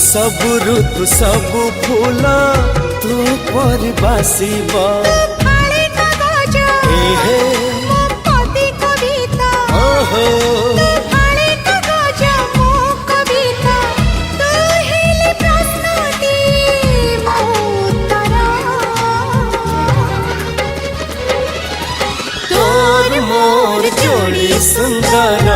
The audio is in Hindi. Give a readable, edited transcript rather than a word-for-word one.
सब ऋतु सब फूल तू पर बासिबा फाळे कागज एहे मो पदी कविता ओहो फाळे कागज मो कविता तू हेली प्रश्नटी मो उत्तर तोर मोर जोड़ी सुंदर